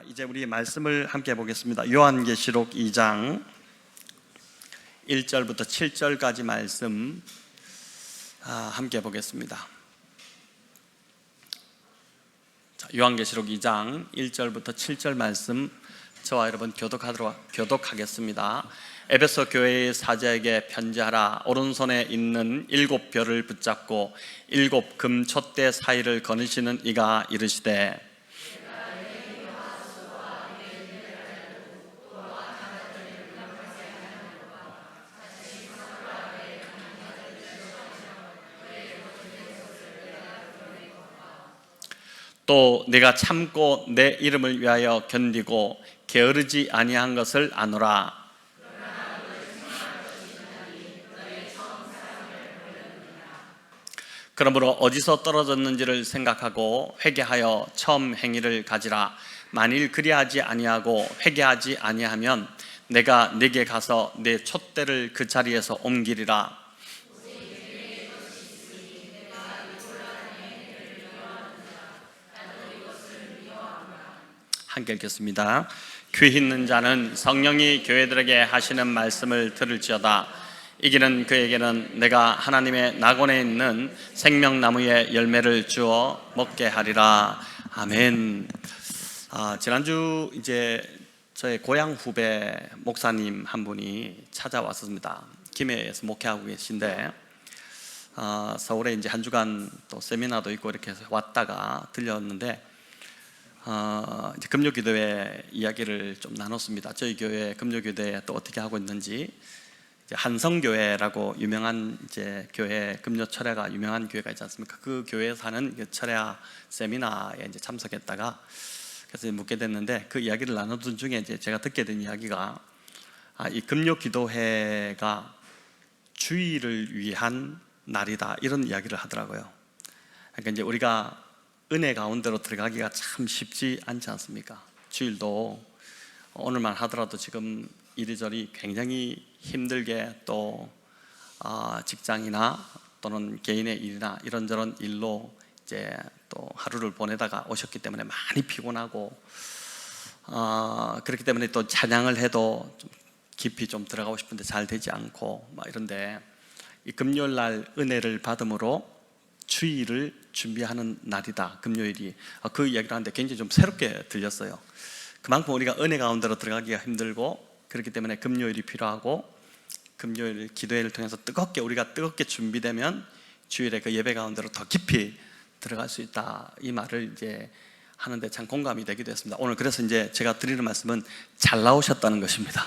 이제 우리 말씀을 함께 보겠습니다. 요한계시록 2장 1절부터 7절까지 말씀 함께 보겠습니다. 요한계시록 2장 1절부터 7절 말씀 저와 여러분 교독하겠습니다. 에베소 교회의 사제에게 편지하라. 오른손에 있는 7별을 붙잡고 7 금촛대 사이를 거느시는 이가 이르시되, 또 내가 참고 내 이름을 위하여 견디고 게으르지 아니한 것을 아노라. 그러므로 어디서 떨어졌는지를 생각하고 회개하여 처음 행위를 가지라. 만일 그리하지 아니하고 회개하지 아니하면 내가 네게 가서 내 촛대를 그 자리에서 옮기리라. 함께 읽겠습니다. 귀 있는 자는 성령이 교회들에게 하시는 말씀을 들을지어다. 이기는 그에게는 내가 하나님의 낙원에 있는 생명나무의 열매를 주어 먹게 하리라. 아멘. 지난주 이제 저의 고향 후배 목사님 한 분이 찾아왔습니다. 김해에서 목회하고 계신데 서울에 이제 한 주간 또 세미나도 있고 이렇게 해서 왔다가 들렸는데 이제 금요기도회 이야기를 좀 나눴습니다. 저희 교회 금요기도회 또 어떻게 하고 있는지. 이제 한성교회라고 유명한 이제 교회, 금요 철야가 유명한 교회가 있지 않습니까? 그 교회에서 하는 그 철야 세미나에 이제 참석했다가 그래서 묻게 됐는데, 그 이야기를 나누던 중에 이제 제가 듣게 된 이야기가 이 금요기도회가 주일을 위한 날이다, 이런 이야기를 하더라고요. 그러니까 이제 우리가 은혜 가운데로 들어가기가 참 쉽지 않지 않습니까? 주일도 오늘만 하더라도 지금 이리저리 굉장히 힘들게 또 직장이나 또는 개인의 일이나 이런저런 일로 이제 또 하루를 보내다가 오셨기 때문에 많이 피곤하고 그렇기 때문에 또 찬양을 해도 좀 깊이 좀 들어가고 싶은데 잘 되지 않고 막 이런데, 이 금요일 날 은혜를 받음으로 주일을 준비하는 날이다, 금요일이. 그 이야기를 하는데 굉장히 좀 새롭게 들렸어요. 그만큼 우리가 은혜 가운데로 들어가기가 힘들고 그렇기 때문에 금요일이 필요하고, 금요일 기도회를 통해서 우리가 뜨겁게 준비되면 주일에 그 예배 가운데로 더 깊이 들어갈 수 있다, 이 말을 이제 하는데 참 공감이 되기도 했습니다. 오늘 그래서 이제 제가 드리는 말씀은 잘 나오셨다는 것입니다.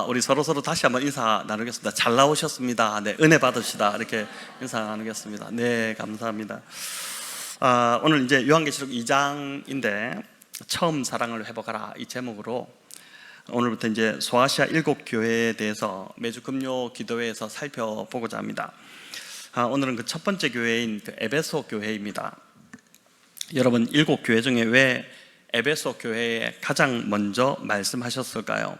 우리 서로 다시 한번 인사 나누겠습니다. 잘 나오셨습니다. 네, 은혜 받으시다, 이렇게 인사 나누겠습니다. 네, 감사합니다. 오늘 이제 요한계시록 2장인데 처음 사랑을 회복하라, 이 제목으로 오늘부터 이제 소아시아 7교회에 대해서 매주 금요 기도회에서 살펴보고자 합니다. 오늘은 그 첫 번째 교회인 그 에베소 교회입니다. 여러분, 7교회 중에 왜 에베소 교회에 가장 먼저 말씀하셨을까요?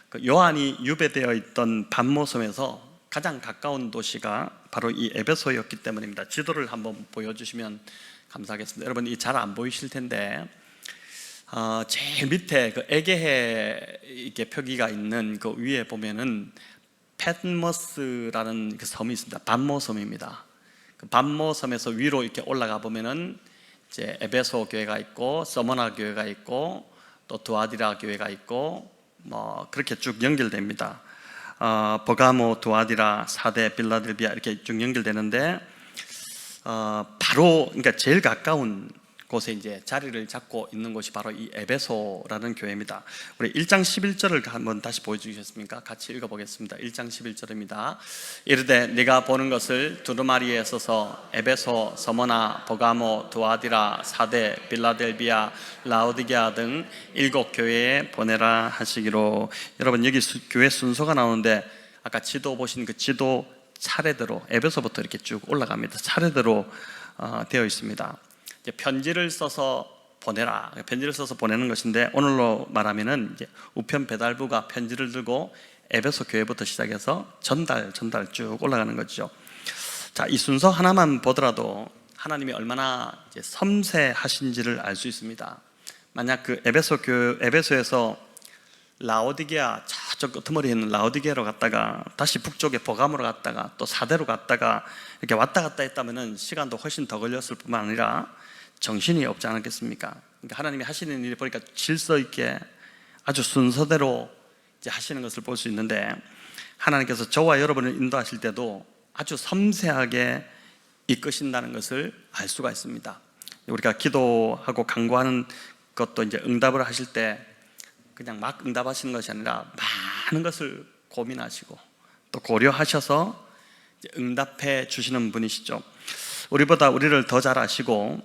그 요한이 유배되어 있던 반모섬에서 가장 가까운 도시가 바로 이 에베소였기 때문입니다. 지도를 한번 보여주시면 감사하겠습니다. 여러분, 이 잘 안 보이실 텐데 제일 밑에 그 에게해 이렇게 표기가 있는 그 위에 보면은 팻모스라는 그 섬이 있습니다. 반모섬입니다. 그 반모섬에서 위로 이렇게 올라가 보면은 이제 에베소 교회가 있고 서머나 교회가 있고 또 두아디라 교회가 있고 뭐 그렇게 쭉 연결됩니다. 버가모, 두아디라, 사대, 빌라델비아 이렇게 쭉 연결되는데 바로 그러니까 제일 가까운 곳에 이제 자리를 잡고 있는 곳이 바로 이 에베소라는 교회입니다. 우리 1장 11절을 한번 다시 보여주시겠습니까? 같이 읽어보겠습니다. 1장 11절입니다. 이르되 네가 보는 것을 두루마리에 써서 에베소, 서머나, 버가모, 두아디라, 사대, 빌라델비아, 라오디게아 등 7교회에 보내라 하시기로. 여러분, 여기 교회 순서가 나오는데 아까 지도 보신 그 지도 차례대로 에베소부터 이렇게 쭉 올라갑니다. 차례대로 되어 있습니다. 편지를 써서 보내라, 편지를 써서 보내는 것인데, 오늘로 말하면은 이제 우편 배달부가 편지를 들고 에베소 교회부터 시작해서 전달 쭉 올라가는 거죠. 자, 이 순서 하나만 보더라도 하나님이 얼마나 이제 섬세하신지를 알 수 있습니다. 만약 그 에베소에서 라오디게아 저쪽 끄트머리에 있는 라오디게아로 갔다가 다시 북쪽에 버가모로 갔다가 또 사대로 갔다가 이렇게 왔다 갔다 했다면은 시간도 훨씬 더 걸렸을 뿐만 아니라 정신이 없지 않았겠습니까? 그러니까 하나님이 하시는 일을 보니까 질서 있게 아주 순서대로 이제 하시는 것을 볼 수 있는데, 하나님께서 저와 여러분을 인도하실 때도 아주 섬세하게 이끄신다는 것을 알 수가 있습니다. 우리가 기도하고 간구하는 것도 이제 응답을 하실 때 그냥 막 응답하시는 것이 아니라 많은 것을 고민하시고 또 고려하셔서 응답해 주시는 분이시죠. 우리보다 우리를 더 잘 아시고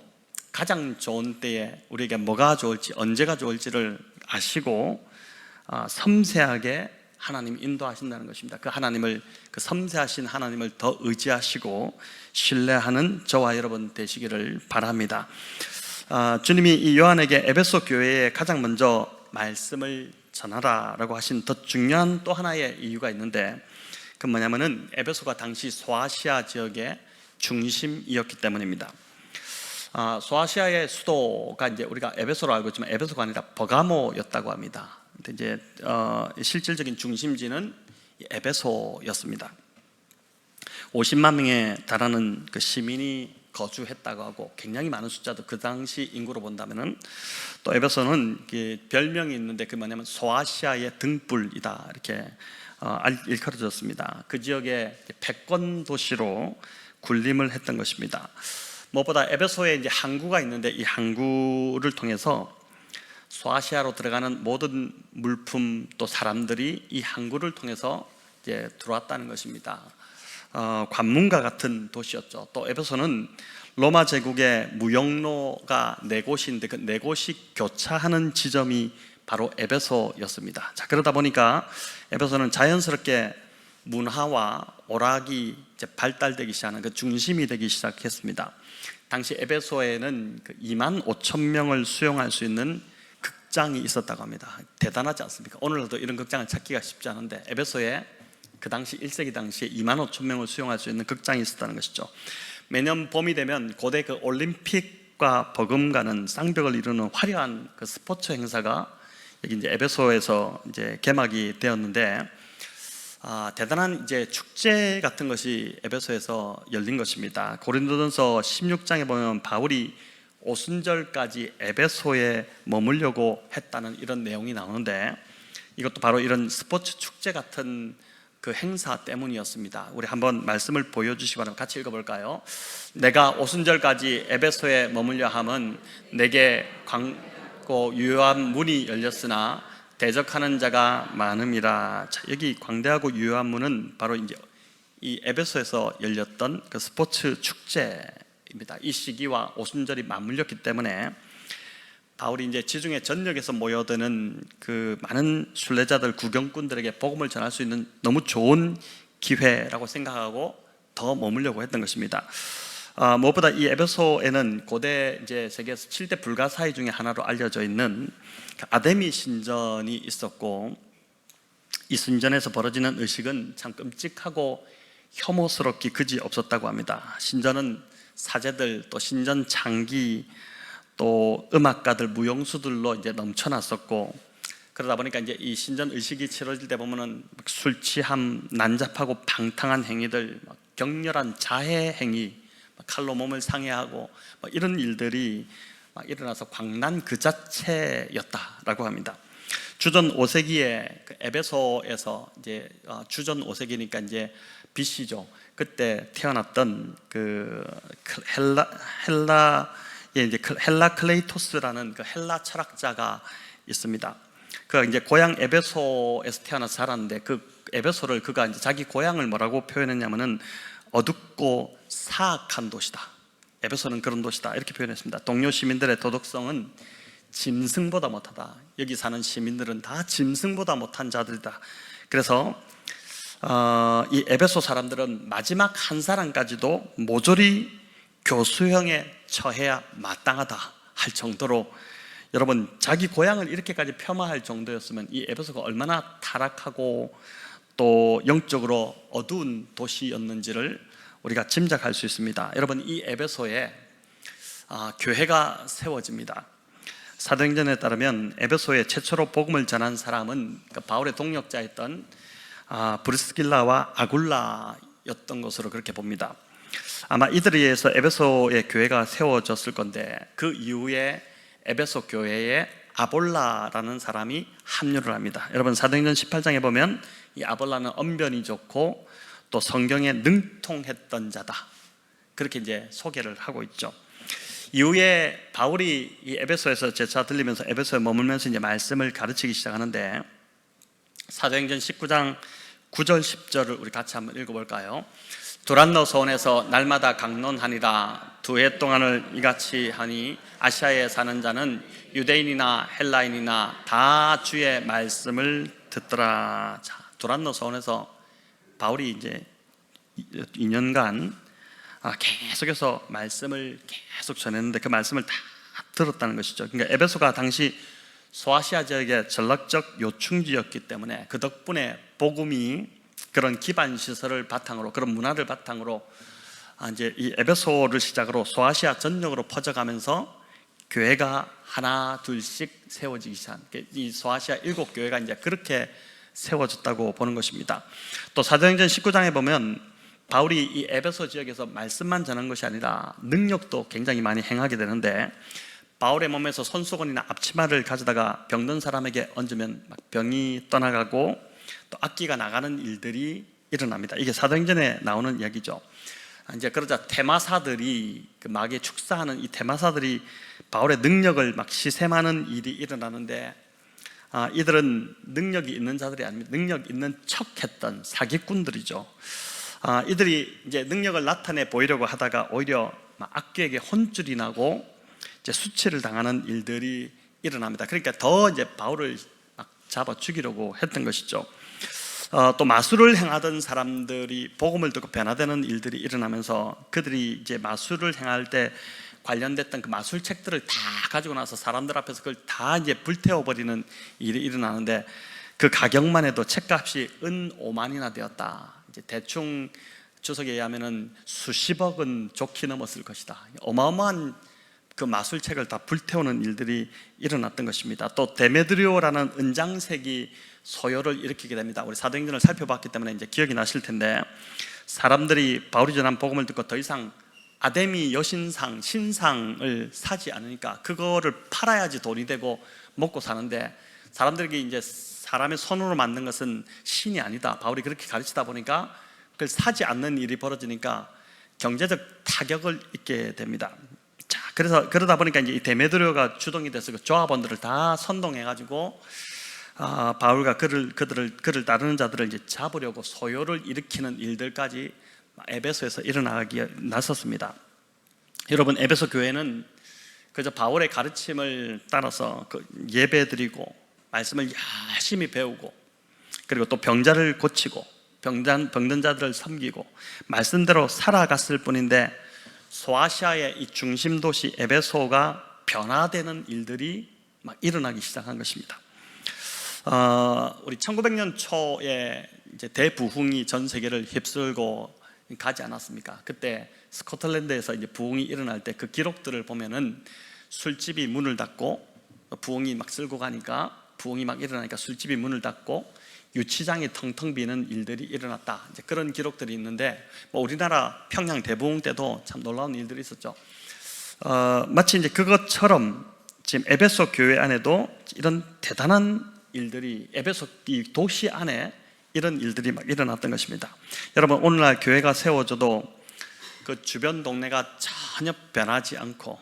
가장 좋은 때에 우리에게 뭐가 좋을지, 언제가 좋을지를 아시고 섬세하게 하나님 인도하신다는 것입니다. 그 하나님을, 그 섬세하신 하나님을 더 의지하시고 신뢰하는 저와 여러분 되시기를 바랍니다. 주님이 이 요한에게 에베소 교회에 가장 먼저 말씀을 전하라라고 하신 더 중요한 또 하나의 이유가 있는데, 그 뭐냐면은 에베소가 당시 소아시아 지역의 중심이었기 때문입니다. 소아시아의 수도가 이제 우리가 에베소로 알고 있지만 에베소가 아니라 버가모였다고 합니다. 근데 이제 실질적인 중심지는 에베소였습니다. 50만 명에 달하는 그 시민이 거주했다고 하고, 굉장히 많은 숫자도 그 당시 인구로 본다면은, 또 에베소는 별명이 있는데 그 뭐냐면 소아시아의 등불이다 이렇게 일컬어졌습니다. 그 지역의 패권 도시로 군림을 했던 것입니다. 무엇보다 에베소에 이제 항구가 있는데 이 항구를 통해서 소아시아로 들어가는 모든 물품 또 사람들이 이 항구를 통해서 이제 들어왔다는 것입니다. 관문과 같은 도시였죠. 또 에베소는 로마 제국의 무역로가 네 곳인데 그 네 곳이 교차하는 지점이 바로 에베소였습니다. 자, 그러다 보니까 에베소는 자연스럽게 문화와 오락이 이제 발달되기 시작하는 그 중심이 되기 시작했습니다. 당시 에베소에는 2만 5천 명을 수용할 수 있는 극장이 있었다고 합니다. 대단하지 않습니까? 오늘도 이런 극장을 찾기가 쉽지 않은데 에베소에 그 당시 1세기 당시에 2만 5천 명을 수용할 수 있는 극장이 있었다는 것이죠. 매년 봄이 되면 고대 그 올림픽과 버금가는 쌍벽을 이루는 화려한 그 스포츠 행사가 여기 이제 에베소에서 이제 개막이 되었는데, 대단한 이제 축제 같은 것이 에베소에서 열린 것입니다. 고린도전서 16장에 보면 바울이 오순절까지 에베소에 머물려고 했다는 이런 내용이 나오는데, 이것도 바로 이런 스포츠 축제 같은 그 행사 때문이었습니다. 우리 한번 말씀을 보여주시기 바랍니다. 같이 읽어볼까요? 내가 오순절까지 에베소에 머물려 함은 내게 광고 유효한 문이 열렸으나 대적하는 자가 많음이라. 자, 여기 광대하고 유효한 문은 바로 이제 이 에베소에서 열렸던 그 스포츠 축제입니다. 이 시기와 오순절이 맞물렸기 때문에 바울이 이제 지중해 전역에서 모여드는 그 많은 순례자들, 구경꾼들에게 복음을 전할 수 있는 너무 좋은 기회라고 생각하고 더 머물려고 했던 것입니다. 무엇보다 이 에베소에는 고대 이제 세계에서 7대 불가사의 중에 하나로 알려져 있는 아데미 신전이 있었고, 이 신전에서 벌어지는 의식은 참 끔찍하고 혐오스럽기 그지 없었다고 합니다. 신전은 사제들, 또 신전 장기, 또 음악가들, 무용수들로 이제 넘쳐났었고, 그러다 보니까 이제 이 신전 의식이 치러질 때 보면은 술 취함, 난잡하고 방탕한 행위들, 격렬한 자해 행위, 칼로 몸을 상해하고 이런 일들이 일어나서 광란 그 자체였다라고 합니다. 주전 5세기에 그 에베소에서 이제 주전 5세기니까 이제 BC죠. 그때 태어났던 그 헬라 클레이토스라는 그 헬라 철학자가 있습니다. 그 이제 고향 에베소에서 태어나서 자랐는데 그 에베소를 그가 이제 자기 고향을 뭐라고 표현했냐면은 어둡고 사악한 도시다. 에베소는 그런 도시다. 이렇게 표현했습니다. 동료 시민들의 도덕성은 짐승보다 못하다. 여기 사는 시민들은 다 짐승보다 못한 자들이다. 그래서 이 에베소 사람들은 마지막 한 사람까지도 모조리 교수형에 처해야 마땅하다 할 정도로, 여러분 자기 고향을 이렇게까지 폄하할 정도였으면 이 에베소가 얼마나 타락하고 또 영적으로 어두운 도시였는지를 우리가 짐작할 수 있습니다. 여러분 이 에베소에 교회가 세워집니다. 사도행전에 따르면 에베소에 최초로 복음을 전한 사람은 바울의 동역자였던 브리스길라와 아굴라였던 것으로 그렇게 봅니다. 아마 이들에 의해서 에베소의 교회가 세워졌을 건데, 그 이후에 에베소 교회에 아볼라라는 사람이 합류를 합니다. 여러분, 사도행전 18장에 보면 이 아볼라는 언변이 좋고 또 성경에 능통했던 자다, 그렇게 이제 소개를 하고 있죠. 이후에 바울이 이 에베소에서 제차 들리면서 에베소에 머물면서 이제 말씀을 가르치기 시작하는데, 사도행전 19장 9절 10절을 우리 같이 한번 읽어볼까요? 두란노 소원에서 날마다 강론하니라. 2해 동안을 이같이 하니 아시아에 사는 자는 유대인이나 헬라인이나 다 주의 말씀을 듣더라. 자, 두란노 소원에서 바울이 이제 2년간 계속해서 말씀을 계속 전했는데 그 말씀을 다 들었다는 것이죠. 그러니까 에베소가 당시 소아시아 지역의 전략적 요충지였기 때문에 그 덕분에 복음이 그런 기반 시설을 바탕으로, 그런 문화를 바탕으로 이제 이 에베소를 시작으로 소아시아 전역으로 퍼져가면서 교회가 하나 둘씩 세워지기 시작한, 이 소아시아 7교회가 이제 그렇게 세워졌다고 보는 것입니다. 또 사도행전 19장에 보면 바울이 이 에베소 지역에서 말씀만 전한 것이 아니라 능력도 굉장히 많이 행하게 되는데, 바울의 몸에서 손수건이나 앞치마를 가져다가 병든 사람에게 얹으면 병이 떠나가고 또 악기가 나가는 일들이 일어납니다. 이게 사도행전에 나오는 이야기죠. 이제 그러자 테마사들이, 그 마귀의 축사하는 이 테마사들이 바울의 능력을 막 시샘하는 일이 일어나는데, 이들은 능력이 있는 자들이 아닙니다. 능력 있는 척했던 사기꾼들이죠. 이들이 이제 능력을 나타내 보이려고 하다가 오히려 악귀에게 혼쭐이 나고 이제 수치를 당하는 일들이 일어납니다. 그러니까 더 이제 바울을 막 잡아 죽이려고 했던 것이죠. 또 마술을 행하던 사람들이 복음을 듣고 변화되는 일들이 일어나면서 그들이 이제 마술을 행할 때 관련됐던 그 마술책들을 다 가지고 나서 사람들 앞에서 그걸 다 이제 불태워버리는 일이 일어나는데, 그 가격만 해도 책값이 은 5만이나 되었다. 이제 대충 주석에 의하면은 수십억은 좋게 넘었을 것이다. 어마어마한 그 마술책을 다 불태우는 일들이 일어났던 것입니다. 또 데메드리오라는 은장색이 소요를 일으키게 됩니다. 우리 사도행전을 살펴봤기 때문에 이제 기억이 나실 텐데, 사람들이 바울이 전한 복음을 듣고 더 이상 아데미 여신상, 신상을 사지 않으니까 그거를 팔아야지 돈이 되고 먹고 사는데, 사람들에게 이제 사람의 손으로 만든 것은 신이 아니다, 바울이 그렇게 가르치다 보니까 그걸 사지 않는 일이 벌어지니까 경제적 타격을 입게 됩니다. 자, 그래서 그러다 보니까 이제 이 데메드리오가 주동이 돼서 그 조합원들을 다 선동해가지고 바울과 그를 따르는 자들을 이제 잡으려고 소요를 일으키는 일들까지 에베소에서 일어나기 나섰습니다. 여러분, 에베소 교회는 그저 바울의 가르침을 따라서 예배드리고 말씀을 열심히 배우고, 그리고 또 병자를 고치고 병든 자들을 섬기고 말씀대로 살아갔을 뿐인데, 소아시아의 이 중심 도시 에베소가 변화되는 일들이 막 일어나기 시작한 것입니다. 우리 1900년 초에 이제 대부흥이 전 세계를 휩쓸고 가지 않았습니까? 그때 스코틀랜드에서 이제 부흥이 일어날 때 그 기록들을 보면은 술집이 문을 닫고, 부흥이 막 쓸고 가니까, 부흥이 막 일어나니까 술집이 문을 닫고 유치장이 텅텅 비는 일들이 일어났다. 이제 그런 기록들이 있는데, 우리나라 평양 대부흥 때도 참 놀라운 일들이 있었죠. 마치 이제 그것처럼 지금 에베소 교회 안에도 이런 대단한 일들이, 에베소 이 도시 안에 이런 일들이 막 일어났던 것입니다. 여러분, 오늘날 교회가 세워져도 그 주변 동네가 전혀 변하지 않고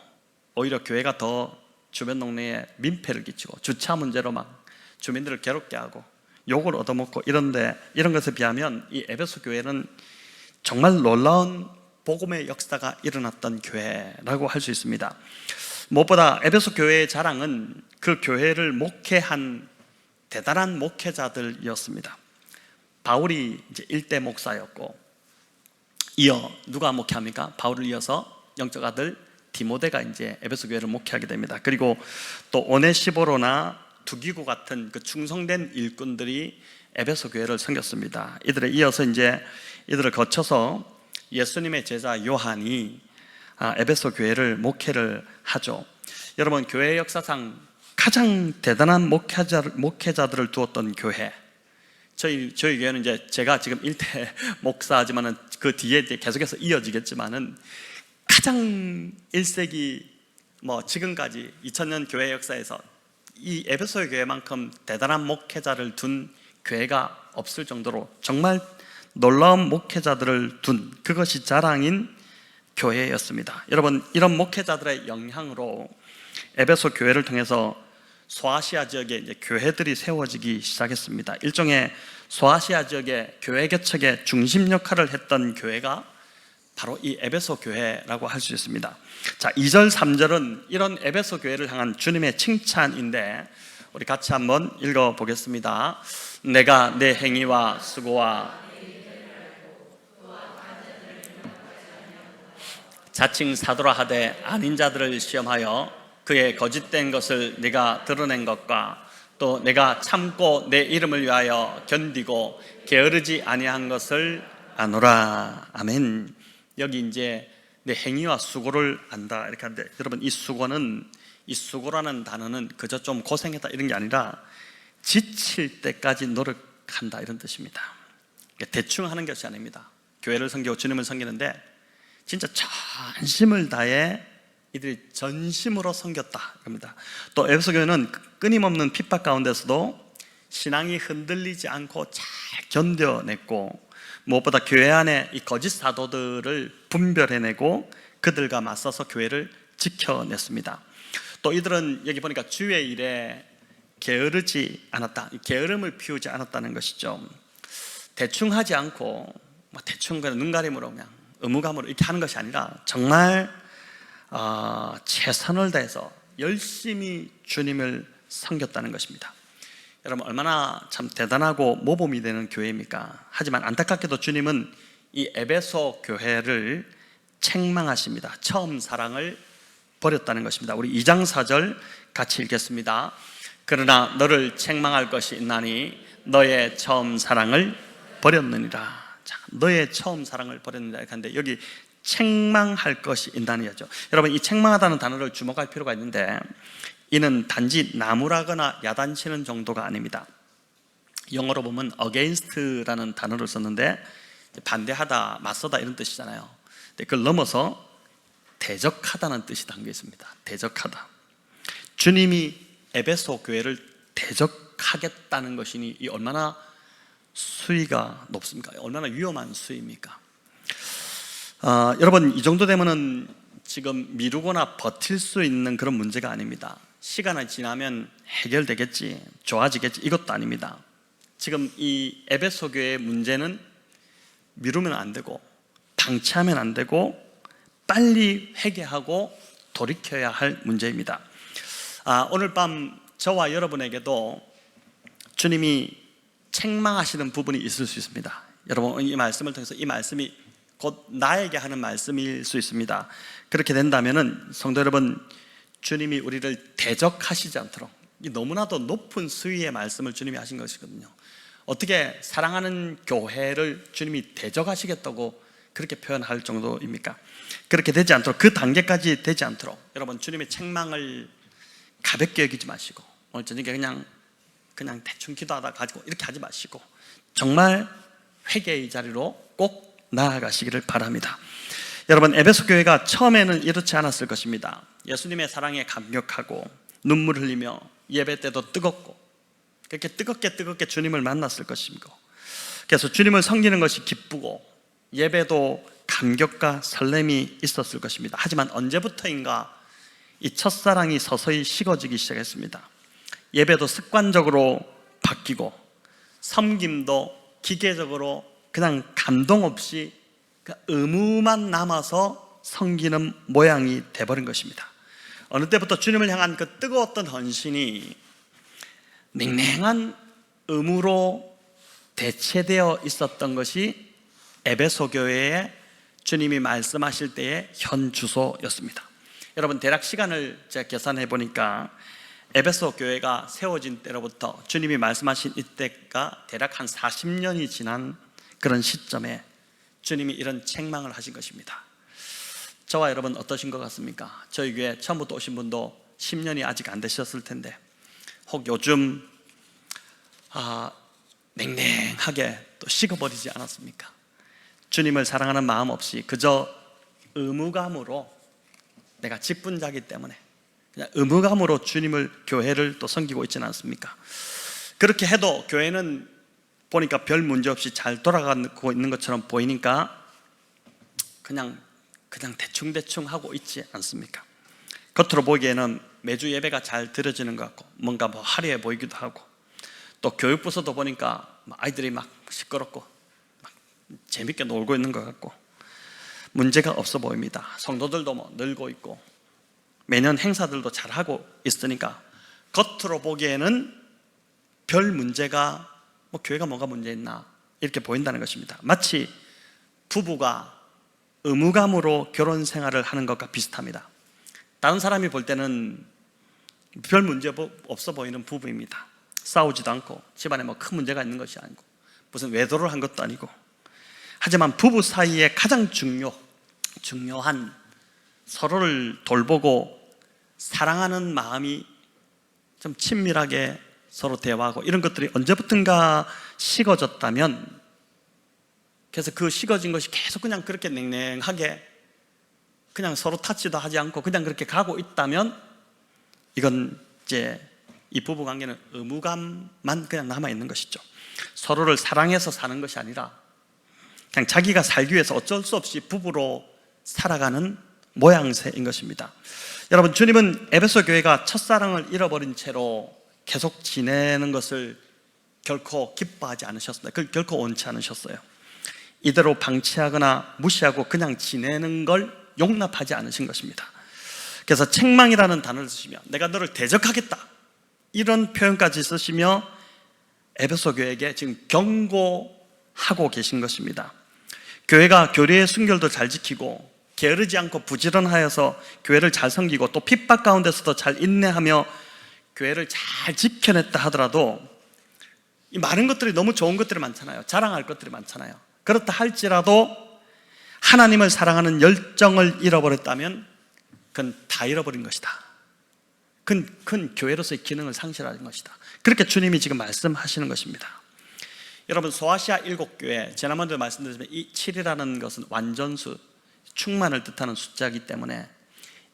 오히려 교회가 더 주변 동네에 민폐를 끼치고 주차 문제로 막 주민들을 괴롭게 하고 욕을 얻어먹고 이런데, 이런 것에 비하면 이 에베소 교회는 정말 놀라운 복음의 역사가 일어났던 교회라고 할 수 있습니다. 무엇보다 에베소 교회의 자랑은 그 교회를 목회한 대단한 목회자들이었습니다. 바울이 이제 1대 목사였고, 이어 누가 목회합니까? 바울을 이어서 영적 아들 디모데가 이제 에베소 교회를 목회하게 됩니다. 그리고 또 오네시보로나 두기고 같은 그 충성된 일꾼들이 에베소 교회를 섬겼습니다. 이들에 이어서 이제 이들을 거쳐서 예수님의 제자 요한이 에베소 교회를 목회를 하죠. 여러분, 교회 역사상 가장 대단한 목회자들을 두었던 교회, 저희 교회는 이제 제가 지금 1대 목사지만은 그 뒤에 이제 계속해서 이어지겠지만은 가장 1세기 지금까지 2000년 교회 역사에서 이 에베소 교회만큼 대단한 목회자를 둔 교회가 없을 정도로 정말 놀라운 목회자들을 둔, 그것이 자랑인 교회였습니다. 여러분, 이런 목회자들의 영향으로 에베소 교회를 통해서 소아시아 지역에 이제 교회들이 세워지기 시작했습니다. 일종의 소아시아 지역의 교회 개척의 중심 역할을 했던 교회가 바로 이 에베소 교회라고 할 수 있습니다. 자, 2절 3절은 이런 에베소 교회를 향한 주님의 칭찬인데 우리 같이 한번 읽어보겠습니다. 내가 내 행위와 수고와 자칭 사도라 하되 아닌 자들을 시험하여 그의 거짓된 것을 네가 드러낸 것과 또 내가 참고 내 이름을 위하여 견디고 게으르지 아니한 것을 아노라. 아멘. 여기 이제 내 행위와 수고를 안다 이렇게 하는데, 여러분, 이 수고라는 단어는 그저 좀 고생했다 이런 게 아니라 지칠 때까지 노력한다 이런 뜻입니다. 대충 하는 것이 아닙니다. 교회를 섬기고 주님을 섬기는데 진짜 전심을 다해 이들이 전심으로 섬겼다 겁니다. 또 에베소 교회는 끊임없는 핍박 가운데서도 신앙이 흔들리지 않고 잘 견뎌냈고, 무엇보다 교회 안에 이 거짓 사도들을 분별해내고 그들과 맞서서 교회를 지켜냈습니다. 또 이들은 여기 보니까 주의 일에 게으르지 않았다, 게으름을 피우지 않았다는 것이죠. 대충 하지 않고 대충 그냥 눈가림으로 그냥 의무감으로 이렇게 하는 것이 아니라 정말 최선을 다해서 열심히 주님을 섬겼다는 것입니다. 여러분, 얼마나 참 대단하고 모범이 되는 교회입니까? 하지만 안타깝게도 주님은 이 에베소 교회를 책망하십니다. 처음 사랑을 버렸다는 것입니다. 우리 2장 4절 같이 읽겠습니다. 그러나 너를 책망할 것이 있나니 너의 처음 사랑을 버렸느니라. 자, 너의 처음 사랑을 버렸느니라 이렇게 하는데 여기 책망할 것이 있나니죠. 여러분, 이 책망하다는 단어를 주목할 필요가 있는데 이는 단지 나무라거나 야단치는 정도가 아닙니다. 영어로 보면 against라는 단어를 썼는데 반대하다, 맞서다 이런 뜻이잖아요. 근데 그걸 넘어서 대적하다는 뜻이 담겨 있습니다. 대적하다. 주님이 에베소 교회를 대적하겠다는 것이니 이 얼마나 수위가 높습니까? 얼마나 위험한 수위입니까? 여러분, 이 정도 되면은 지금 미루거나 버틸 수 있는 그런 문제가 아닙니다. 시간이 지나면 해결되겠지, 좋아지겠지, 이것도 아닙니다. 지금 이 에베소 교회의 문제는 미루면 안 되고 방치하면 안 되고 빨리 회개하고 돌이켜야 할 문제입니다. 오늘 밤 저와 여러분에게도 주님이 책망하시는 부분이 있을 수 있습니다. 여러분, 이 말씀을 통해서 이 말씀이 곧 나에게 하는 말씀일 수 있습니다. 그렇게 된다면은 성도 여러분, 주님이 우리를 대적하시지 않도록, 이 너무나도 높은 수위의 말씀을 주님이 하신 것이거든요. 어떻게 사랑하는 교회를 주님이 대적하시겠다고 그렇게 표현할 정도입니까? 그렇게 되지 않도록, 그 단계까지 되지 않도록 여러분, 주님의 책망을 가볍게 여기지 마시고 오늘 저녁에 그냥 대충 기도하다 가지고 이렇게 하지 마시고 정말 회개의 자리로 꼭 나아가시기를 바랍니다. 여러분, 에베소 교회가 처음에는 이렇지 않았을 것입니다. 예수님의 사랑에 감격하고 눈물 흘리며 예배 때도 뜨겁고 그렇게 뜨겁게 주님을 만났을 것이고, 그래서 주님을 섬기는 것이 기쁘고 예배도 감격과 설렘이 있었을 것입니다. 하지만 언제부터인가 이 첫사랑이 서서히 식어지기 시작했습니다. 예배도 습관적으로 바뀌고 섬김도 기계적으로 그냥 감동 없이 의무만 남아서 섬기는 모양이 돼버린 것입니다. 어느 때부터 주님을 향한 그 뜨거웠던 헌신이 냉랭한 의무로 대체되어 있었던 것이 에베소 교회에 주님이 말씀하실 때의 현 주소였습니다. 여러분, 대략 시간을 제가 계산해 보니까 에베소 교회가 세워진 때로부터 주님이 말씀하신 이때가 대략 한 40년이 지난 그런 시점에 주님이 이런 책망을 하신 것입니다. 저와 여러분 어떠신 것 같습니까? 저희 교회 처음부터 오신 분도 10년이 아직 안 되셨을 텐데, 혹 요즘 냉랭하게 또 식어버리지 않았습니까? 주님을 사랑하는 마음 없이 그저 의무감으로, 내가 직분자기 때문에 그냥 의무감으로 교회를 또 섬기고 있지는 않습니까? 그렇게 해도 교회는 보니까 별 문제 없이 잘 돌아가고 있는 것처럼 보이니까 그냥 대충 하고 있지 않습니까? 겉으로 보기에는 매주 예배가 잘 드려지는 것 같고 뭔가 화려해 보이기도 하고, 또 교육부서도 보니까 아이들이 막 시끄럽고 막 재밌게 놀고 있는 것 같고 문제가 없어 보입니다. 성도들도 늘고 있고 매년 행사들도 잘하고 있으니까 겉으로 보기에는 별 문제가, 교회가 뭐가 문제 있나 이렇게 보인다는 것입니다. 마치 부부가 의무감으로 결혼 생활을 하는 것과 비슷합니다. 다른 사람이 볼 때는 별 문제 없어 보이는 부부입니다. 싸우지도 않고 집안에 큰 문제가 있는 것이 아니고 무슨 외도를 한 것도 아니고, 하지만 부부 사이에 가장 중요한 서로를 돌보고 사랑하는 마음이 좀 친밀하게 서로 대화하고 이런 것들이 언제부턴가 식어졌다면, 그래서 그 식어진 것이 계속 그냥 그렇게 냉랭하게 그냥 서로 타치도 하지 않고 그냥 그렇게 가고 있다면, 이건 이제 이 부부 관계는 의무감만 그냥 남아있는 것이죠. 서로를 사랑해서 사는 것이 아니라 그냥 자기가 살기 위해서 어쩔 수 없이 부부로 살아가는 모양새인 것입니다. 여러분, 주님은 에베소 교회가 첫사랑을 잃어버린 채로 계속 지내는 것을 결코 기뻐하지 않으셨습니다. 그걸 결코 원치 않으셨어요. 이대로 방치하거나 무시하고 그냥 지내는 걸 용납하지 않으신 것입니다. 그래서 책망이라는 단어를 쓰시며 내가 너를 대적하겠다 이런 표현까지 쓰시며 에베소 교회에게 지금 경고하고 계신 것입니다. 교회가 교리의 순결도 잘 지키고 게으르지 않고 부지런하여서 교회를 잘 섬기고 또 핍박 가운데서도 잘 인내하며 교회를 잘 지켜냈다 하더라도 이 많은 것들이 너무 좋은 것들이 많잖아요. 자랑할 것들이 많잖아요. 그렇다 할지라도 하나님을 사랑하는 열정을 잃어버렸다면 그건 다 잃어버린 것이다. 그건 교회로서의 기능을 상실하는 것이다. 그렇게 주님이 지금 말씀하시는 것입니다. 여러분, 소아시아 7교회, 지난번에도 말씀드렸지만 이 7이라는 것은 완전수, 충만을 뜻하는 숫자이기 때문에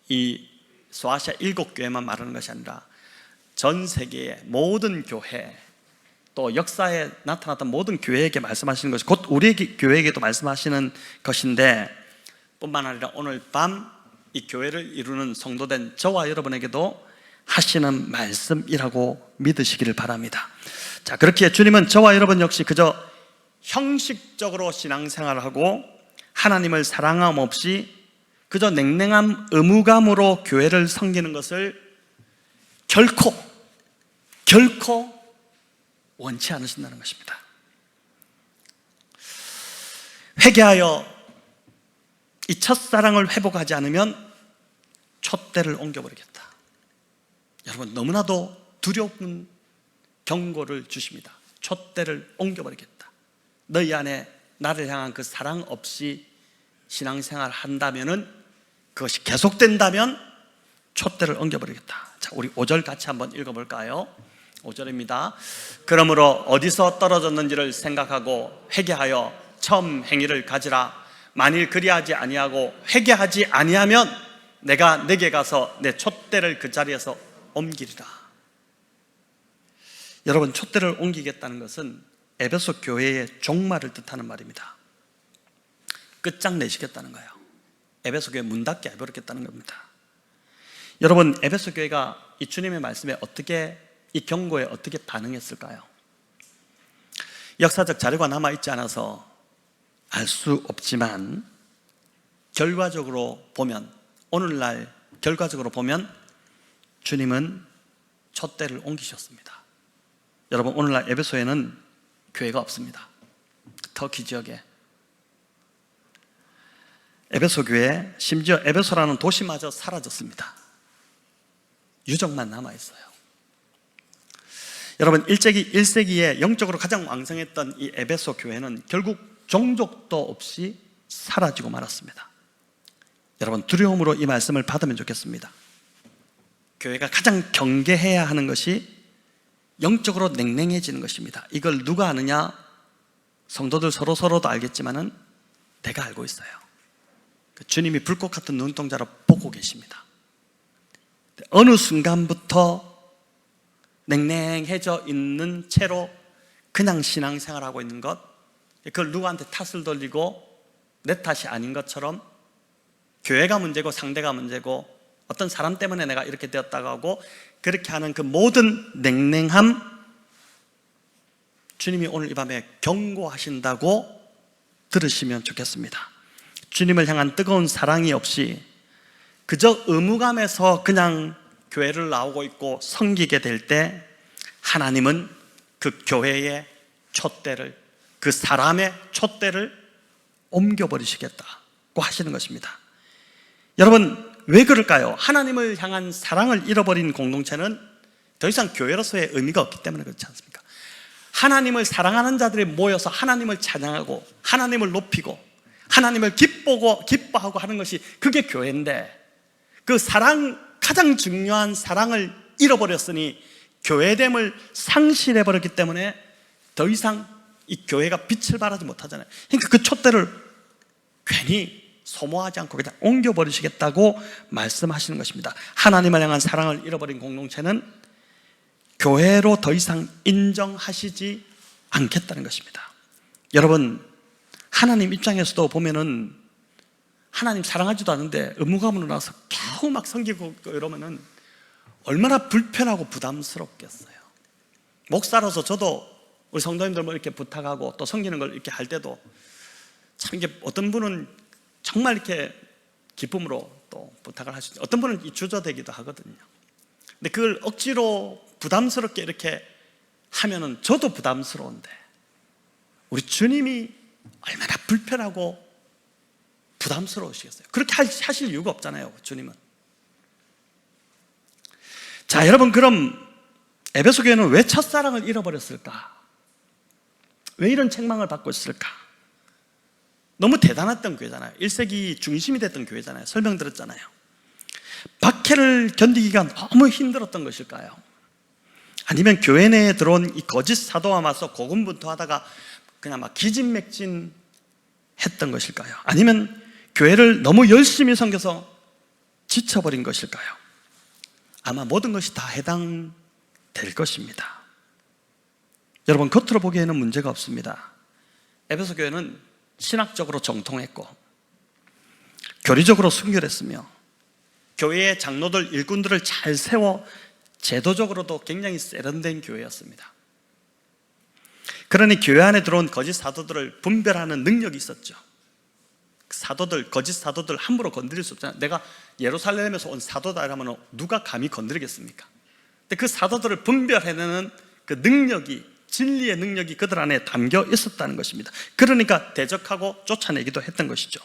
이 소아시아 7교회만 말하는 것이 아니라 전 세계의 모든 교회, 또 역사에 나타났던 모든 교회에게 말씀하시는 것이 곧 우리 교회에게도 말씀하시는 것인데, 뿐만 아니라 오늘 밤 이 교회를 이루는 성도된 저와 여러분에게도 하시는 말씀이라고 믿으시기를 바랍니다. 자, 그렇게 주님은 저와 여러분 역시 그저 형식적으로 신앙생활을 하고 하나님을 사랑함 없이 그저 냉랭한 의무감으로 교회를 섬기는 것을 결코 원치 않으신다는 것입니다. 회개하여 이 첫사랑을 회복하지 않으면 촛대를 옮겨버리겠다. 여러분, 너무나도 두려운 경고를 주십니다. 촛대를 옮겨버리겠다. 너희 안에 나를 향한 그 사랑 없이 신앙생활 한다면은, 그것이 계속된다면 촛대를 옮겨버리겠다. 자, 우리 5절 같이 한번 읽어볼까요? 5절입니다. 그러므로 어디서 떨어졌는지를 생각하고 회개하여 처음 행위를 가지라. 만일 그리하지 아니하고 회개하지 아니하면 내가 내게 가서 내 촛대를 그 자리에서 옮기리라. 여러분, 촛대를 옮기겠다는 것은 에베소 교회의 종말을 뜻하는 말입니다. 끝장내시겠다는 거예요. 에베소 교회 문 닫게 해버리겠다는 겁니다. 여러분, 에베소 교회가 이 주님의 말씀에 이 경고에 어떻게 반응했을까요? 역사적 자료가 남아있지 않아서 알 수 없지만 오늘날 결과적으로 보면 주님은 촛대를 옮기셨습니다. 여러분, 오늘날 에베소에는 교회가 없습니다. 터키 지역에 에베소 교회, 심지어 에베소라는 도시마저 사라졌습니다. 유적만 남아있어요. 여러분, 1세기에 영적으로 가장 왕성했던 이 에베소 교회는 결국 종족도 없이 사라지고 말았습니다. 여러분, 두려움으로 이 말씀을 받으면 좋겠습니다. 교회가 가장 경계해야 하는 것이 영적으로 냉랭해지는 것입니다. 이걸 누가 아느냐? 성도들 서로도 알겠지만은 내가 알고 있어요. 주님이 불꽃 같은 눈동자로 보고 계십니다. 어느 순간부터 냉랭해져 있는 채로 그냥 신앙생활하고 있는 것, 그걸 누구한테 탓을 돌리고 내 탓이 아닌 것처럼 교회가 문제고 상대가 문제고 어떤 사람 때문에 내가 이렇게 되었다고 하고 그렇게 하는 그 모든 냉랭함, 주님이 오늘 이 밤에 경고하신다고 들으시면 좋겠습니다. 주님을 향한 뜨거운 사랑이 없이 그저 의무감에서 그냥 교회를 나오고 있고 섬기게 될 때 하나님은 그 교회의 촛대를, 그 사람의 촛대를 옮겨버리시겠다고 하시는 것입니다. 여러분, 왜 그럴까요? 하나님을 향한 사랑을 잃어버린 공동체는 더 이상 교회로서의 의미가 없기 때문에 그렇지 않습니까? 하나님을 사랑하는 자들이 모여서 하나님을 찬양하고 하나님을 높이고 하나님을 기뻐하고 하는 것이 그게 교회인데, 그 사랑, 가장 중요한 사랑을 잃어버렸으니 교회됨을 상실해버렸기 때문에 더 이상 이 교회가 빛을 발하지 못하잖아요. 그러니까 그 촛대를 괜히 소모하지 않고 그냥 옮겨버리시겠다고 말씀하시는 것입니다. 하나님을 향한 사랑을 잃어버린 공동체는 교회로 더 이상 인정하시지 않겠다는 것입니다. 여러분, 하나님 입장에서도 보면은 하나님 사랑하지도 않은데 의무감으로 나와서 겨우 막 섬기고 이러면은 얼마나 불편하고 부담스럽겠어요. 목사로서 저도 우리 성도님들 뭐 이렇게 부탁하고 또 섬기는 걸 이렇게 할 때도 참 이게 어떤 분은 정말 이렇게 기쁨으로 또 부탁을 하시죠. 어떤 분은 주저되기도 하거든요. 근데 그걸 억지로 부담스럽게 이렇게 하면은 저도 부담스러운데 우리 주님이 얼마나 불편하고 부담스러우시겠어요? 그렇게 하실 이유가 없잖아요, 주님은. 자, 여러분, 그럼 에베소 교회는 왜 첫사랑을 잃어버렸을까? 왜 이런 책망을 받고 있을까? 너무 대단했던 교회잖아요. 1세기 중심이 됐던 교회잖아요. 설명드렸잖아요. 박해를 견디기가 너무 힘들었던 것일까요? 아니면 교회 내에 들어온 이 거짓 사도와 맞서 고군분투하다가 그냥 막 기진맥진 했던 것일까요? 아니면 교회를 너무 열심히 섬겨서 지쳐버린 것일까요? 아마 모든 것이 다 해당될 것입니다. 여러분, 겉으로 보기에는 문제가 없습니다. 에베소 교회는 신학적으로 정통했고 교리적으로 순결했으며 교회의 장로들, 일꾼들을 잘 세워 제도적으로도 굉장히 세련된 교회였습니다. 그러니 교회 안에 들어온 거짓 사도들을 분별하는 능력이 있었죠. 사도들, 거짓 사도들 함부로 건드릴 수 없잖아요. 내가 예루살렘에서 온 사도다 이러면 누가 감히 건드리겠습니까? 근데 그 사도들을 분별해내는 그 능력이, 진리의 능력이 그들 안에 담겨 있었다는 것입니다. 그러니까 대적하고 쫓아내기도 했던 것이죠.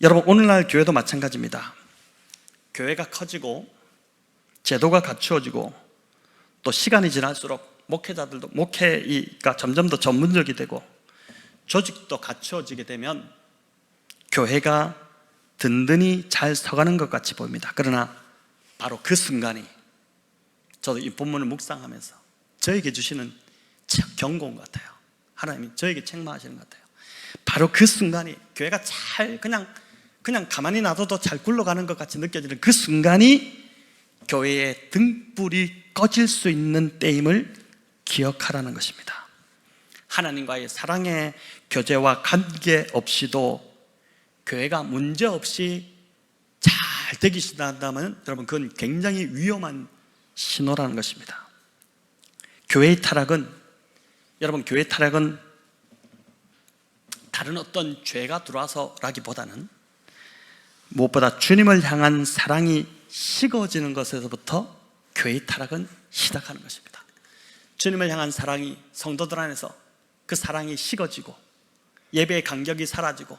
여러분, 오늘날 교회도 마찬가지입니다. 교회가 커지고 제도가 갖추어지고 또 시간이 지날수록 목회자들도 목회가 점점 더 전문적이 되고 조직도 갖추어지게 되면 교회가 든든히 잘 서가는 것 같이 보입니다. 그러나 바로 그 순간이, 저도 이 본문을 묵상하면서 저에게 주시는 경고인 것 같아요. 하나님이 저에게 책망하시는 것 같아요. 바로 그 순간이, 교회가 잘 그냥 가만히 놔둬도 잘 굴러가는 것 같이 느껴지는 그 순간이 교회의 등불이 꺼질 수 있는 때임을 기억하라는 것입니다. 하나님과의 사랑의 교제와 관계없이도 교회가 문제없이 잘 되기 시작한다면 여러분, 그건 굉장히 위험한 신호라는 것입니다. 교회의 타락은, 여러분, 교회의 타락은 다른 어떤 죄가 들어와서라기보다는 무엇보다 주님을 향한 사랑이 식어지는 것에서부터 교회의 타락은 시작하는 것입니다. 주님을 향한 사랑이 성도들 안에서 그 사랑이 식어지고 예배의 간격이 사라지고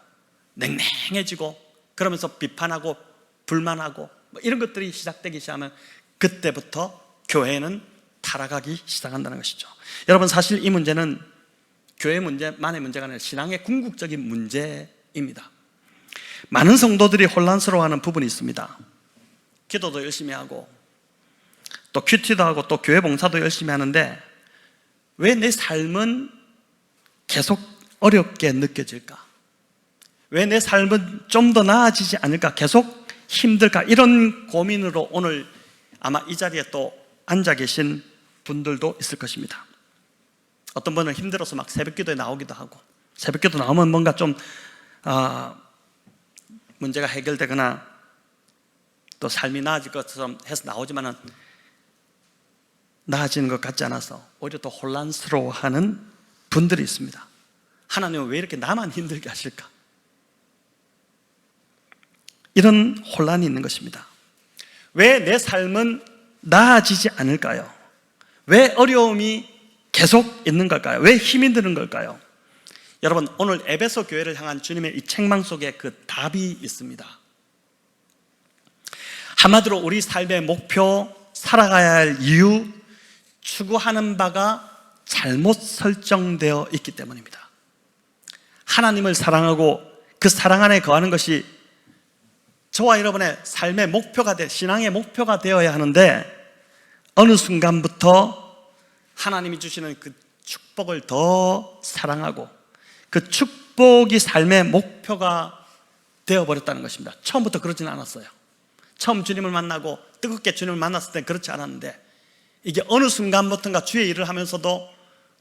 냉랭해지고 그러면서 비판하고 불만하고 이런 것들이 시작되기 시작하면 그때부터 교회는 타락하기 시작한다는 것이죠. 여러분, 사실 이 문제는 교회 문제만의 문제가 아니라 신앙의 궁극적인 문제입니다. 많은 성도들이 혼란스러워하는 부분이 있습니다. 기도도 열심히 하고 또 큐티도 하고 또 교회 봉사도 열심히 하는데 왜 내 삶은 계속 어렵게 느껴질까? 왜 내 삶은 좀 더 나아지지 않을까? 계속 힘들까? 이런 고민으로 오늘 아마 이 자리에 또 앉아 계신 분들도 있을 것입니다. 어떤 분은 힘들어서 막 새벽기도에 나오기도 하고, 새벽기도 나오면 뭔가 좀 문제가 해결되거나 또 삶이 나아질 것처럼 해서 나오지만은 나아지는 것 같지 않아서 오히려 더 혼란스러워하는 분들이 있습니다. 하나님은 왜 이렇게 나만 힘들게 하실까? 이런 혼란이 있는 것입니다. 왜 내 삶은 나아지지 않을까요? 왜 어려움이 계속 있는 걸까요? 왜 힘이 드는 걸까요? 여러분, 오늘 에베소 교회를 향한 주님의 이 책망 속에 그 답이 있습니다. 한마디로 우리 삶의 목표, 살아가야 할 이유, 추구하는 바가 잘못 설정되어 있기 때문입니다. 하나님을 사랑하고 그 사랑 안에 거하는 것이 저와 여러분의 삶의 목표가 신앙의 목표가 되어야 하는데 어느 순간부터 하나님이 주시는 그 축복을 더 사랑하고 그 축복이 삶의 목표가 되어버렸다는 것입니다. 처음부터 그러지는 않았어요. 처음 주님을 만나고 뜨겁게 주님을 만났을 때 그렇지 않았는데 이게 어느 순간부터인가 주의 일을 하면서도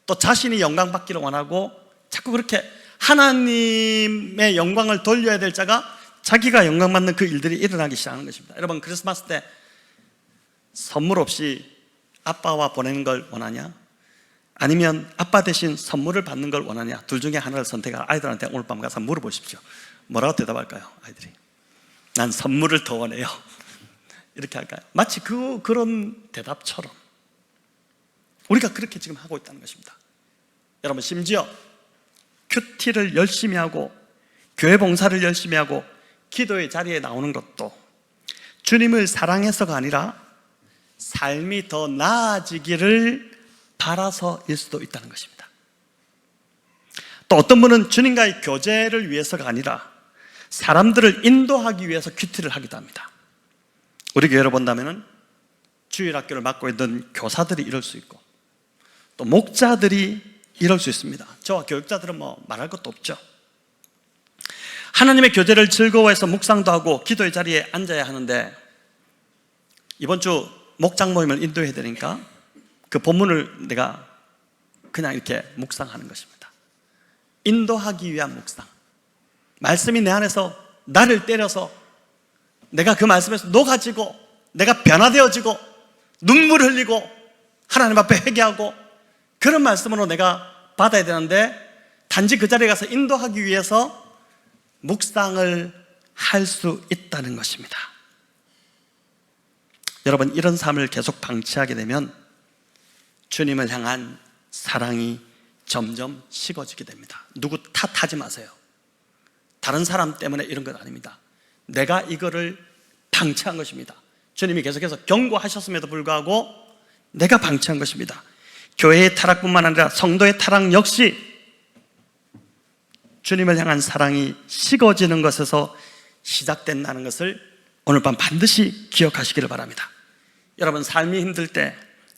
또 자신이 영광받기를 원하고 자꾸 그렇게 하나님의 영광을 돌려야 될 자가 자기가 영광받는 그 일들이 일어나기 시작하는 것입니다. 여러분, 크리스마스 때 선물 없이 아빠와 보내는 걸 원하냐? 아니면 아빠 대신 선물을 받는 걸 원하냐? 둘 중에 하나를 선택하라. 아이들한테 오늘 밤 가서 물어보십시오. 뭐라고 대답할까요? 아이들이 난 선물을 더 원해요. 이렇게 할까요? 마치 그런 대답처럼 우리가 그렇게 지금 하고 있다는 것입니다. 여러분, 심지어 큐티를 열심히 하고 교회 봉사를 열심히 하고 기도의 자리에 나오는 것도 주님을 사랑해서가 아니라 삶이 더 나아지기를 바라서일 수도 있다는 것입니다. 또 어떤 분은 주님과의 교제를 위해서가 아니라 사람들을 인도하기 위해서 큐티를 하기도 합니다. 우리 교회로 본다면 주일학교를 맡고 있는 교사들이 이럴 수 있고 또 목자들이 이럴 수 있습니다. 저와 교육자들은 뭐 말할 것도 없죠. 하나님의 교제를 즐거워해서 묵상도 하고 기도의 자리에 앉아야 하는데 이번 주 목장 모임을 인도해야 되니까 그 본문을 내가 그냥 이렇게 묵상하는 것입니다. 인도하기 위한 묵상. 말씀이 내 안에서 나를 때려서 내가 그 말씀에서 녹아지고 내가 변화되어지고 눈물 흘리고 하나님 앞에 회개하고 그런 말씀으로 내가 받아야 되는데 단지 그 자리에 가서 인도하기 위해서 묵상을 할 수 있다는 것입니다. 여러분, 이런 삶을 계속 방치하게 되면 주님을 향한 사랑이 점점 식어지게 됩니다. 누구 탓하지 마세요. 다른 사람 때문에 이런 건 아닙니다. 내가 이거를 방치한 것입니다. 주님이 계속해서 경고하셨음에도 불구하고 내가 방치한 것입니다. 교회의 타락뿐만 아니라 성도의 타락 역시 주님을 향한 사랑이 식어지는 것에서 시작된다는 것을 오늘 밤 반드시 기억하시기를 바랍니다. 여러분, 삶이 힘들 때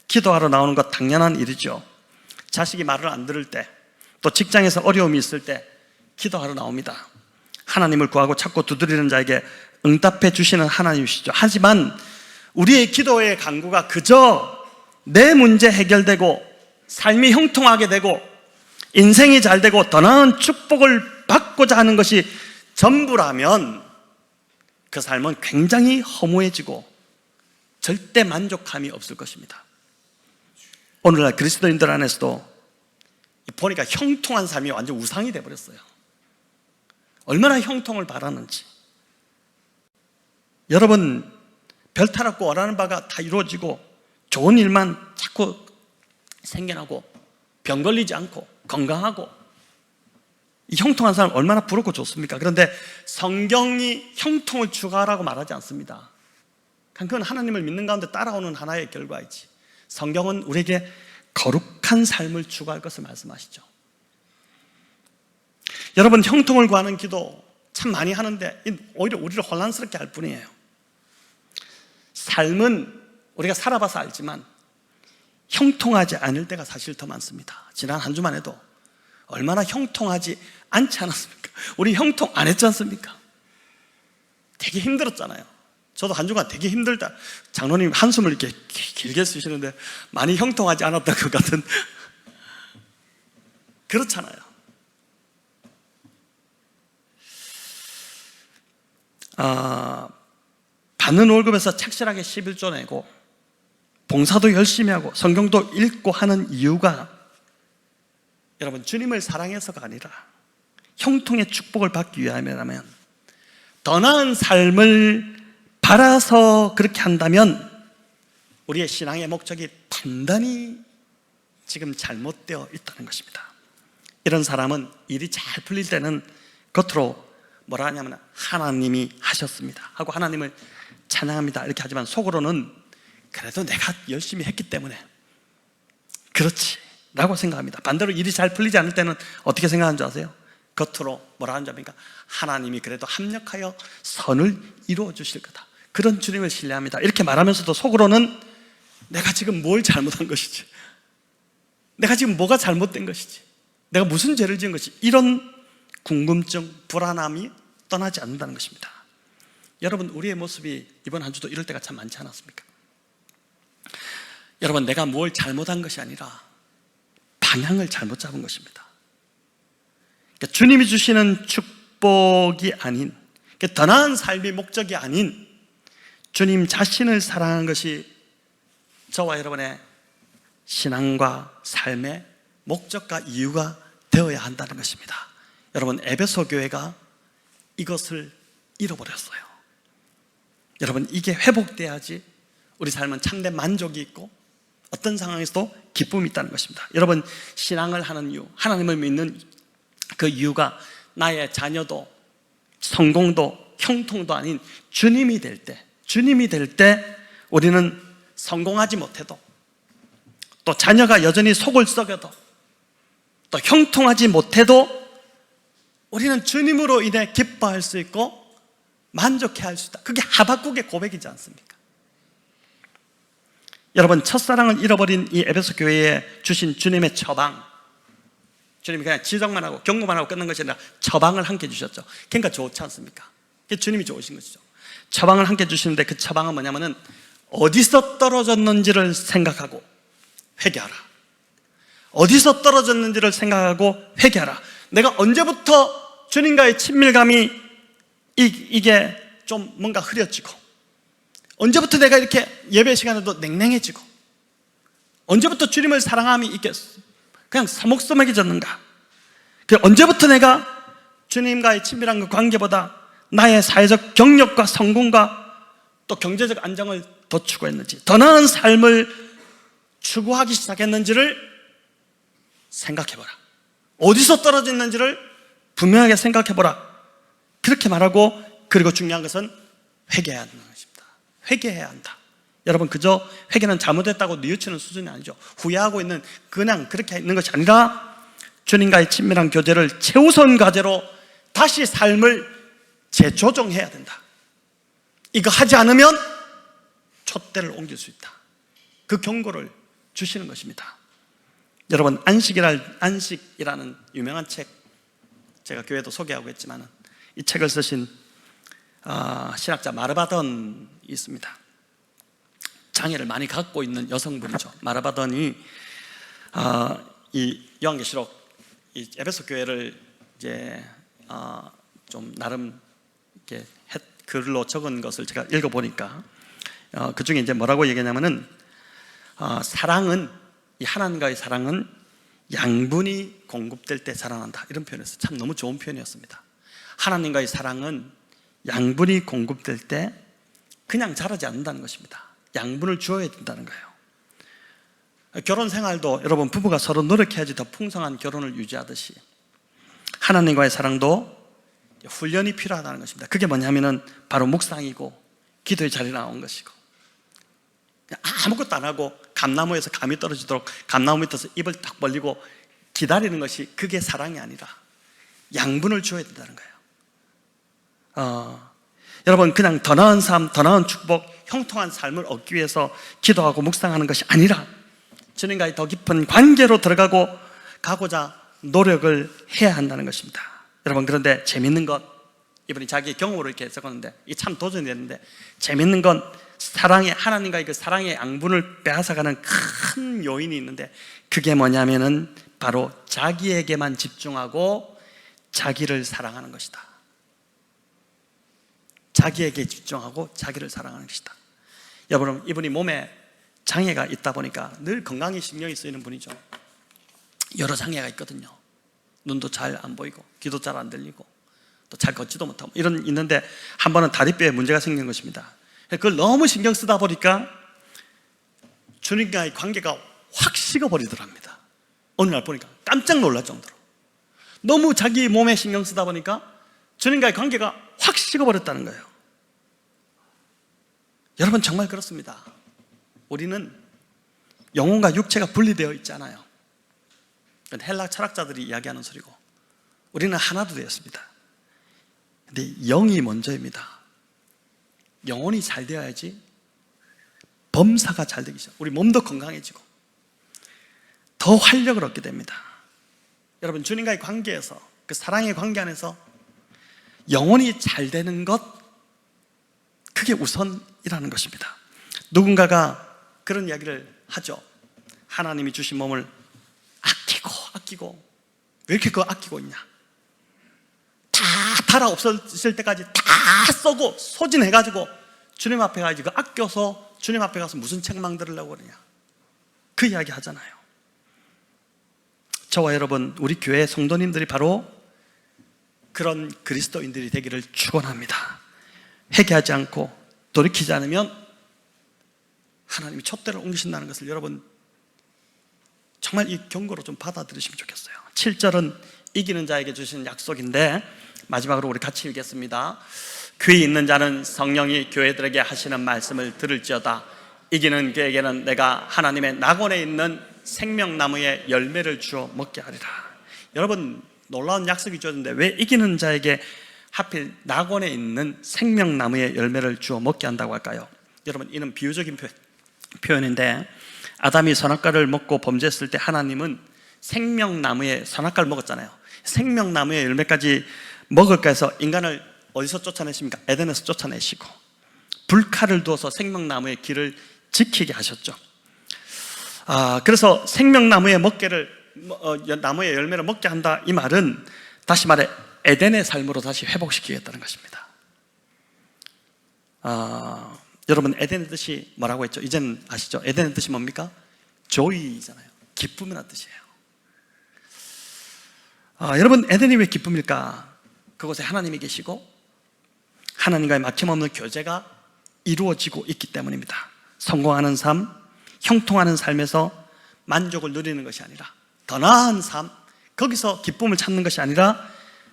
기도하러 나오는 것 당연한 일이죠. 자식이 말을 안 들을 때, 또 직장에서 어려움이 있을 때 기도하러 나옵니다. 하나님을 구하고 찾고 두드리는 자에게 응답해 주시는 하나님이시죠. 하지만 우리의 기도의 간구가 그저 내 문제 해결되고 삶이 형통하게 되고 인생이 잘 되고 더 나은 축복을 받고자 하는 것이 전부라면 그 삶은 굉장히 허무해지고 절대 만족함이 없을 것입니다. 오늘날 그리스도인들 안에서도 보니까 형통한 삶이 완전 우상이 되어버렸어요. 얼마나 형통을 바라는지. 여러분, 별탈없고 원하는 바가 다 이루어지고 좋은 일만 자꾸 생겨나고 병 걸리지 않고 건강하고 이 형통한 사람 얼마나 부럽고 좋습니까? 그런데 성경이 형통을 추구하라고 말하지 않습니다. 그건 하나님을 믿는 가운데 따라오는 하나의 결과이지. 성경은 우리에게 거룩한 삶을 추구할 것을 말씀하시죠. 여러분, 형통을 구하는 기도 참 많이 하는데 오히려 우리를 혼란스럽게 할 뿐이에요. 삶은 우리가 살아봐서 알지만 형통하지 않을 때가 사실 더 많습니다. 지난 한 주만 해도 얼마나 형통하지 않지 않았습니까? 우리 형통 안 했지 않습니까? 되게 힘들었잖아요. 저도 한 주간 되게 힘들다. 장로님 한숨을 이렇게 길게 쓰시는데 많이 형통하지 않았던 것 같은 그렇잖아요. 받는 월급에서 착실하게 11조 내고 봉사도 열심히 하고 성경도 읽고 하는 이유가 여러분 주님을 사랑해서가 아니라 형통의 축복을 받기 위함이라면, 더 나은 삶을 바라서 그렇게 한다면 우리의 신앙의 목적이 단단히 지금 잘못되어 있다는 것입니다. 이런 사람은 일이 잘 풀릴 때는 겉으로 뭐라 하냐면 하나님이 하셨습니다 하고 하나님을 찬양합니다 이렇게 하지만 속으로는 그래도 내가 열심히 했기 때문에 그렇지 라고 생각합니다. 반대로 일이 잘 풀리지 않을 때는 어떻게 생각하는 줄 아세요? 겉으로 뭐라 하는 줄 압니까? 하나님이 그래도 합력하여 선을 이루어 주실 거다, 그런 주님을 신뢰합니다 이렇게 말하면서도 속으로는 내가 지금 뭘 잘못한 것이지, 내가 지금 뭐가 잘못된 것이지, 내가 무슨 죄를 지은 것이지, 이런 궁금증, 불안함이 떠나지 않는다는 것입니다. 여러분, 우리의 모습이 이번 한 주도 이럴 때가 참 많지 않았습니까? 여러분, 내가 뭘 잘못한 것이 아니라 방향을 잘못 잡은 것입니다. 그러니까 주님이 주시는 축복이 아닌, 그러니까 더 나은 삶의 목적이 아닌 주님 자신을 사랑하는 것이 저와 여러분의 신앙과 삶의 목적과 이유가 되어야 한다는 것입니다. 여러분, 에베소 교회가 이것을 잃어버렸어요. 여러분, 이게 회복돼야지 우리 삶은 참된 만족이 있고 어떤 상황에서도 기쁨이 있다는 것입니다. 여러분, 신앙을 하는 이유, 하나님을 믿는 그 이유가 나의 자녀도 성공도 형통도 아닌 주님이 될 때 우리는 성공하지 못해도, 또 자녀가 여전히 속을 썩여도, 또 형통하지 못해도 우리는 주님으로 인해 기뻐할 수 있고 만족해할 수 있다. 그게 하박국의 고백이지 않습니까? 여러분, 첫사랑을 잃어버린 이 에베소 교회에 주신 주님의 처방, 주님이 그냥 지적만 하고 경고만 하고 끝난 것이 아니라 처방을 함께 주셨죠. 그러니까 좋지 않습니까? 그게 주님이 좋으신 것이죠. 처방을 함께 주시는데 그 처방은 뭐냐면은 어디서 떨어졌는지를 생각하고 회개하라. 어디서 떨어졌는지를 생각하고 회개하라. 내가 언제부터 주님과의 친밀감이 이게 좀 뭔가 흐려지고, 언제부터 내가 이렇게 예배 시간에도 냉랭해지고, 언제부터 주님을 사랑함이 이렇게 그냥 서먹서먹해졌는가? 언제부터 내가 주님과의 친밀한 그 관계보다 나의 사회적 경력과 성공과 또 경제적 안정을 더 추구했는지, 더 나은 삶을 추구하기 시작했는지를 생각해보라. 어디서 떨어졌는지를 분명하게 생각해보라. 그렇게 말하고, 그리고 중요한 것은 회개해야 한다는 것입니다. 회개해야 한다. 여러분, 그저 회개는 잘못했다고 뉘우치는 수준이 아니죠. 후회하고 있는, 그냥 그렇게 있는 것이 아니라 주님과의 친밀한 교제를 최우선 과제로 다시 삶을 재조정해야 된다. 이거 하지 않으면 촛대를 옮길 수 있다. 그 경고를 주시는 것입니다. 여러분, 안식이라는 유명한 책, 제가 교회도 소개하고 있지만 이 책을 쓰신 신학자 마르바던이 있습니다. 장애를 많이 갖고 있는 여성분이죠. 마르바던이 이 요한계시록 이 에베소 교회를 이제 좀 나름 이렇게 글로 적은 것을 제가 읽어보니까 그 중에 이제 뭐라고 얘기하냐면은 사랑은, 이 하나님과의 사랑은 양분이 공급될 때 자라난다, 이런 표현이었어요. 참 너무 좋은 표현이었습니다. 하나님과의 사랑은 양분이 공급될 때 그냥 자라지 않는다는 것입니다. 양분을 주어야 된다는 거예요. 결혼 생활도 여러분, 부부가 서로 노력해야지 더 풍성한 결혼을 유지하듯이 하나님과의 사랑도 훈련이 필요하다는 것입니다. 그게 뭐냐면은 바로 묵상이고 기도의 자리에 나온 것이고, 아무것도 안 하고 감나무에서 감이 떨어지도록 감나무 밑에서 입을 딱 벌리고 기다리는 것이, 그게 사랑이 아니라 양분을 주어야 된다는 거예요. 여러분, 그냥 더 나은 삶, 더 나은 축복, 형통한 삶을 얻기 위해서 기도하고 묵상하는 것이 아니라 주님과의 더 깊은 관계로 가고자 노력을 해야 한다는 것입니다. 여러분, 그런데 재밌는 것, 이분이 자기 경험으로 이렇게 적었는데 이게 참 도전이 됐는데, 재밌는 건 하나님과의 그 사랑의 양분을 빼앗아가는 큰 요인이 있는데, 그게 뭐냐면은 바로 자기에게만 집중하고 자기를 사랑하는 것이다. 자기에게 집중하고 자기를 사랑하는 것이다. 여러분, 이분이 몸에 장애가 있다 보니까 늘 건강에 신경이 쓰이는 분이죠. 여러 장애가 있거든요. 눈도 잘 안 보이고 귀도 잘 안 들리고 또 잘 걷지도 못하고 있는데, 한 번은 다리뼈에 문제가 생긴 것입니다. 그걸 너무 신경 쓰다 보니까 주님과의 관계가 확 식어버리더랍니다. 어느 날 보니까 깜짝 놀랄 정도로 너무 자기 몸에 신경 쓰다 보니까 주님과의 관계가 확 식어버렸다는 거예요. 여러분, 정말 그렇습니다. 우리는 영혼과 육체가 분리되어 있잖아요. 헬라 철학자들이 이야기하는 소리고, 우리는 하나도 되었습니다. 근데 영이 먼저입니다. 영혼이 잘 되어야지 범사가 잘 되기 시작. 우리 몸도 건강해지고 더 활력을 얻게 됩니다. 여러분, 주님과의 관계에서, 그 사랑의 관계 안에서 영혼이 잘 되는 것, 그게 우선이라는 것입니다. 누군가가 그런 이야기를 하죠. 하나님이 주신 몸을 아끼고 왜 이렇게 그거 아끼고 있냐, 다 달아 없어질 때까지 다 쏘고 소진해가지고 주님 앞에 가야지, 그 아껴서 주님 앞에 가서 무슨 책망 들으려고 그러냐, 그 이야기 하잖아요. 저와 여러분, 우리 교회 성도님들이 바로 그런 그리스도인들이 되기를 축원합니다. 회개하지 않고 돌이키지 않으면 하나님이 촛대를 옮기신다는 것을 여러분 정말 이 경고로 좀 받아들이시면 좋겠어요. 7절은 이기는 자에게 주시는 약속인데, 마지막으로 우리 같이 읽겠습니다. 귀 있는 자는 성령이 교회들에게 하시는 말씀을 들을지어다. 이기는 그에게는 내가 하나님의 낙원에 있는 생명나무의 열매를 주어 먹게 하리라. 여러분, 놀라운 약속이 주어졌는데 왜 이기는 자에게 하필 낙원에 있는 생명나무의 열매를 주어 먹게 한다고 할까요? 여러분, 이는 비유적인 표현인데, 아담이 선악과를 먹고 범죄했을 때 하나님은 생명나무의 선악과를 먹었잖아요. 생명나무의 열매까지 먹을까 해서 인간을 어디서 쫓아내십니까? 에덴에서 쫓아내시고 불칼을 두어서 생명나무의 길을 지키게 하셨죠. 그래서 생명나무의 나무의 열매를 먹게 한다, 이 말은 다시 말해 에덴의 삶으로 다시 회복시키겠다는 것입니다. 여러분, 에덴의 뜻이 뭐라고 했죠? 이제는 아시죠? 에덴의 뜻이 뭡니까? 조이잖아요. 기쁨이라는 뜻이에요. 여러분, 에덴이 왜 기쁨일까? 그곳에 하나님이 계시고 하나님과의 막힘없는 교제가 이루어지고 있기 때문입니다. 성공하는 삶, 형통하는 삶에서 만족을 누리는 것이 아니라, 더 나은 삶, 거기서 기쁨을 찾는 것이 아니라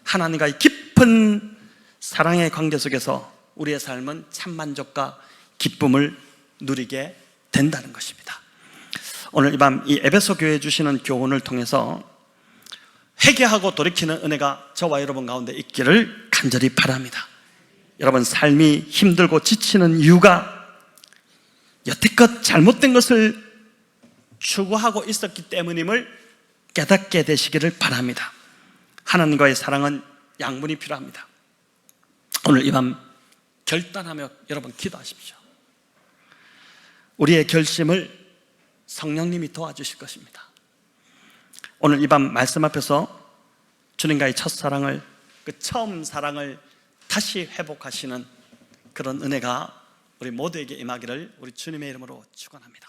하나님과의 깊은 사랑의 관계 속에서 우리의 삶은 참 만족과 기쁨을 누리게 된다는 것입니다. 오늘 이 밤 이 에베소 교회에 주시는 교훈을 통해서 회개하고 돌이키는 은혜가 저와 여러분 가운데 있기를 간절히 바랍니다. 여러분, 삶이 힘들고 지치는 이유가 여태껏 잘못된 것을 추구하고 있었기 때문임을 깨닫게 되시기를 바랍니다. 하나님과의 사랑은 양분이 필요합니다. 오늘 이 밤 결단하며 여러분 기도하십시오. 우리의 결심을 성령님이 도와주실 것입니다. 오늘 이 밤 말씀 앞에서 주님과의 첫사랑을, 그 처음 사랑을 다시 회복하시는 그런 은혜가 우리 모두에게 임하기를 우리 주님의 이름으로 축원합니다.